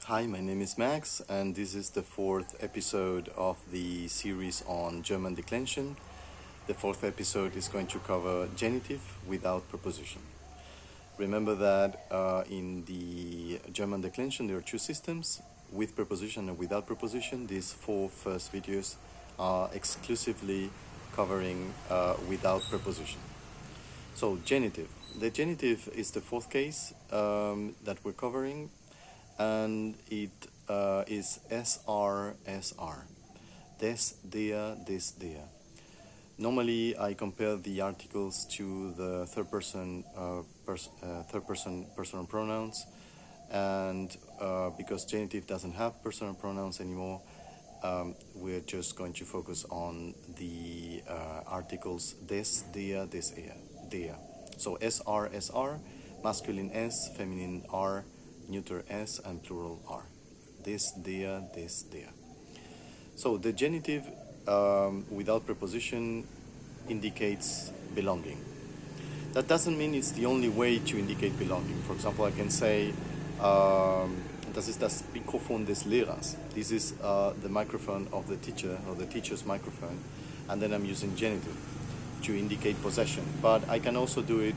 Hi, my name is Max, and this is the fourth episode of the series on German declension. The fourth episode is going to cover genitive without preposition. Remember that in the German declension there are two systems, with preposition and without preposition. These four first videos are exclusively covering without preposition. So genitive. The genitive is the fourth case that we're covering, and it is SR. Des, der, der. Normally, I compare the articles to the third person personal pronouns, and because genitive doesn't have personal pronouns anymore, we're just going to focus on the articles des, der, der. So SR, masculine S, feminine R, neuter S, and plural R. Des, der. So the genitive without preposition indicates belonging. That doesn't mean it's the only way to indicate belonging. For example, I can say, das ist das Mikrofon des Lehrers. This is the microphone of the teacher, or the teacher's microphone, and then I'm using genitive to indicate possession. But I can also do it,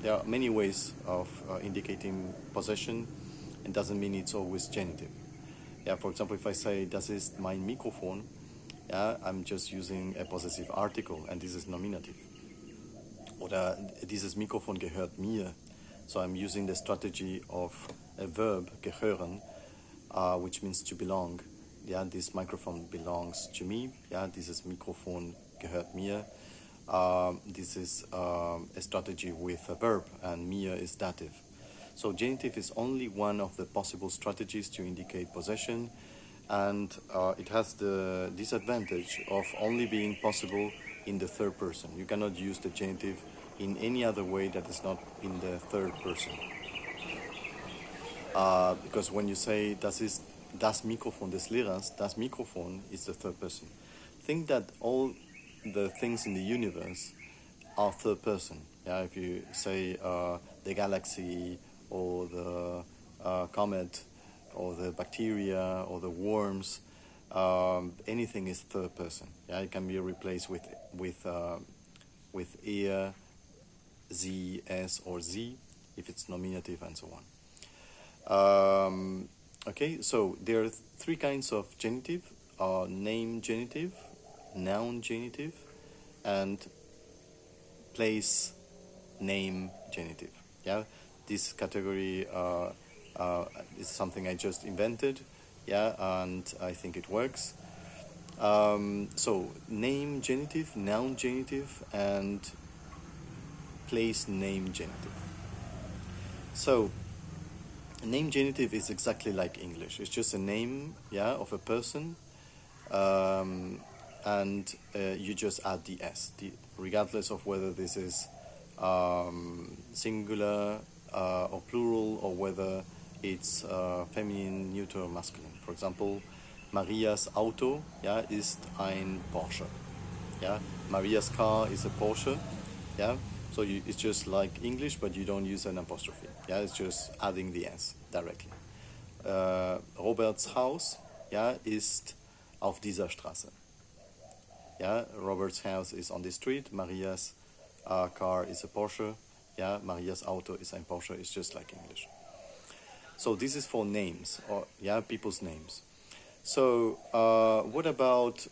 there are many ways of indicating possession. It doesn't mean it's always genitive. Yeah, for example, if I say, das ist mein Mikrofon, yeah, I'm just using a possessive article, and this is nominative. Oder dieses Mikrofon gehört mir. So I'm using the strategy of a verb, gehören, which means to belong. Yeah, this microphone belongs to me. Yeah, dieses Mikrofon gehört mir. This is a strategy with a verb, and mir is dative. So genitive is only one of the possible strategies to indicate possession, and it has the disadvantage of only being possible in the third person. You cannot use the genitive in any other way that is not in the third person. Because when you say, das ist das Mikrofon des Lehrers, das Mikrofon is the third person. Think that all the things in the universe are third person. Yeah, if you say the galaxy, or the comet, or the bacteria, or the worms, anything is third person. Yeah, it can be replaced with er, sie, es, or sie, if it's nominative, and so on. Okay, so there are three kinds of genitive: name genitive, noun genitive, and place name genitive. Yeah, this category is something I just invented. Yeah, and I think it works. So name genitive, noun genitive, and place name genitive. So name genitive is exactly like English. It's just a name, yeah, of a person, and you just add the s, regardless of whether this is singular or plural, or whether it's feminine, neuter, or masculine. For example, Marias Auto, yeah, ist ein Porsche. Yeah, Maria's car is a Porsche. Yeah, so it's just like English, but you don't use an apostrophe. Yeah, it's just adding the s directly. Roberts Haus, yeah, ist auf dieser Straße. Yeah, Robert's house is on the street. Maria's car is a Porsche. Yeah, Maria's Auto is ein Porsche. It's just like English. So this is for names, or yeah, people's names. So what about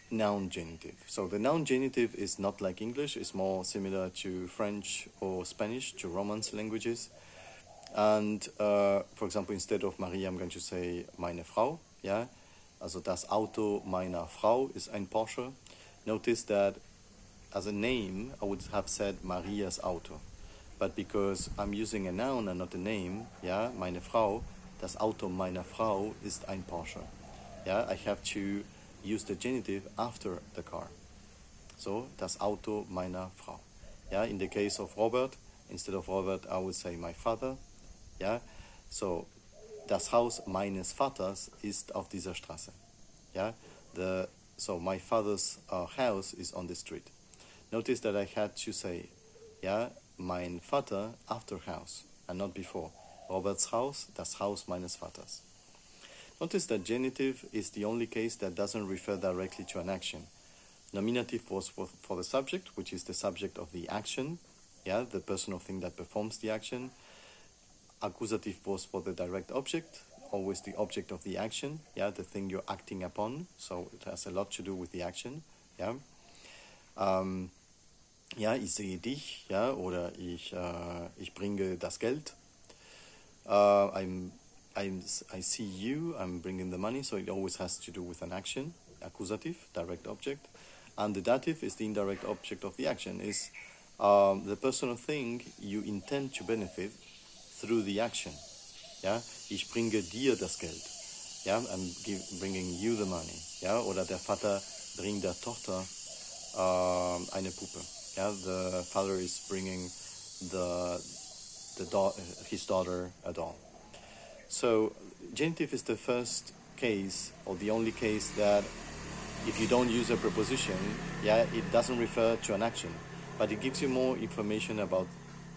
noun genitive? So the noun genitive is not like English. It's more similar to French or Spanish, to Romance languages. And for example, instead of Maria, I'm going to say meine Frau. Yeah, also das Auto meiner Frau ist ein Porsche. Notice that as a name, I would have said Maria's Auto. But because I'm using a noun and not a name, yeah, meine Frau, das Auto meiner Frau ist ein Porsche. Yeah, I have to use the genitive after the car. So, das Auto meiner Frau. Yeah, in the case of Robert, instead of Robert, I would say my father. Yeah, so das Haus meines Vaters ist auf dieser Straße. Yeah, so my father's house is on the street. Notice that I had to say, yeah, mein Vater after house, and not before. Roberts Haus, das Haus meines Vaters. Notice that genitive is the only case that doesn't refer directly to an action. Nominative was for the subject, which is the subject of the action, yeah, the person or thing that performs the action. Accusative was for the direct object, always the object of the action, yeah, the thing you're acting upon, so it has a lot to do with the action, yeah. Ja, ich sehe dich, ja, oder ich bringe das Geld. I see you, I'm bringing the money, so it always has to do with an action, accusative, direct object. And the dative is the indirect object of the action, is the person or thing you intend to benefit through the action. Ja? Ich bringe dir das Geld. Ja? I'm bringing you the money. Ja? Oder der Vater bringt der Tochter eine Puppe. Ja? The father is bringing his daughter a doll. So genitive is the first case, or the only case, that if you don't use a preposition, yeah, it doesn't refer to an action, but it gives you more information about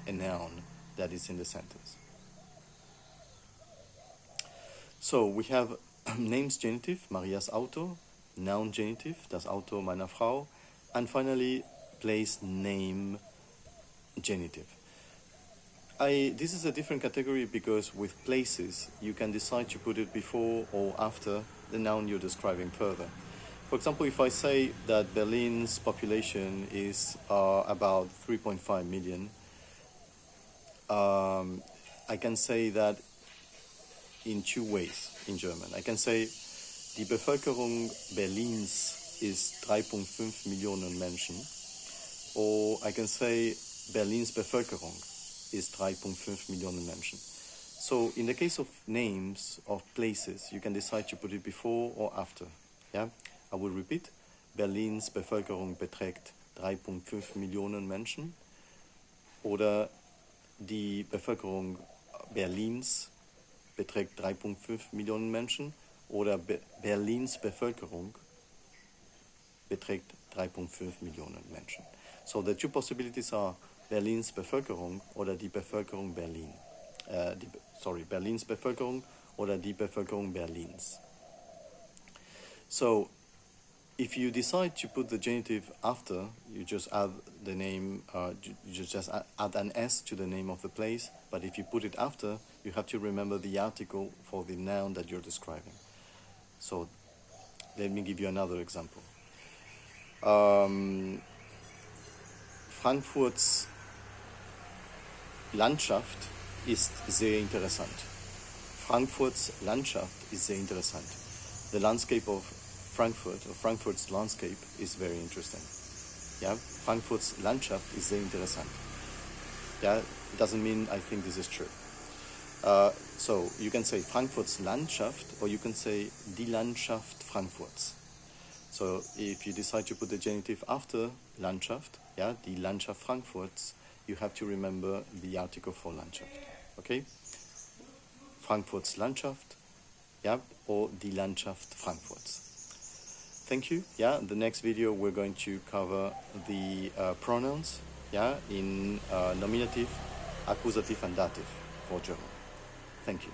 a noun that is in the sentence. So we have names genitive, Marias Auto, noun genitive, das Auto meiner Frau, and finally place name genitive. This is a different category because with places you can decide to put it before or after the noun you're describing further. For example, if I say that Berlin's population is about 3.5 million, I can say that in two ways in German. I can say, die Bevölkerung Berlins ist 3,5 Millionen Menschen. Or I can say, Berlins Bevölkerung ist 3,5 Millionen Menschen. So in the case of names of places, you can decide to put it before or after. Yeah? I will repeat. Berlins Bevölkerung beträgt 3,5 Millionen Menschen. Oder die Bevölkerung Berlins beträgt 3,5 Millionen Menschen. Oder Berlins Bevölkerung beträgt 3,5 Millionen Menschen. So the two possibilities are Berlins Bevölkerung oder die Bevölkerung Berlin. Berlins Bevölkerung oder die Bevölkerung Berlins. So if you decide to put the genitive after, you just add the name, you just add an S to the name of the place, but if you put it after, you have to remember the article for the noun that you're describing. So let me give you another example. Frankfurts Landschaft ist sehr interessant. Frankfurts Landschaft ist sehr interessant. The landscape of Frankfurt, or Frankfurt's landscape, is very interesting. Yeah, Frankfurt's Landschaft ist sehr interessant. Yeah, it doesn't mean I think this is true. So you can say Frankfurt's Landschaft, or you can say die Landschaft Frankfurts. So if you decide to put the genitive after Landschaft, yeah, die Landschaft Frankfurts, you have to remember the article for Landschaft. Okay? Frankfurt's Landschaft, yeah, or die Landschaft Frankfurts. Thank you. Yeah, in the next video we're going to cover the pronouns, yeah, in nominative, accusative, and dative for German. Thank you.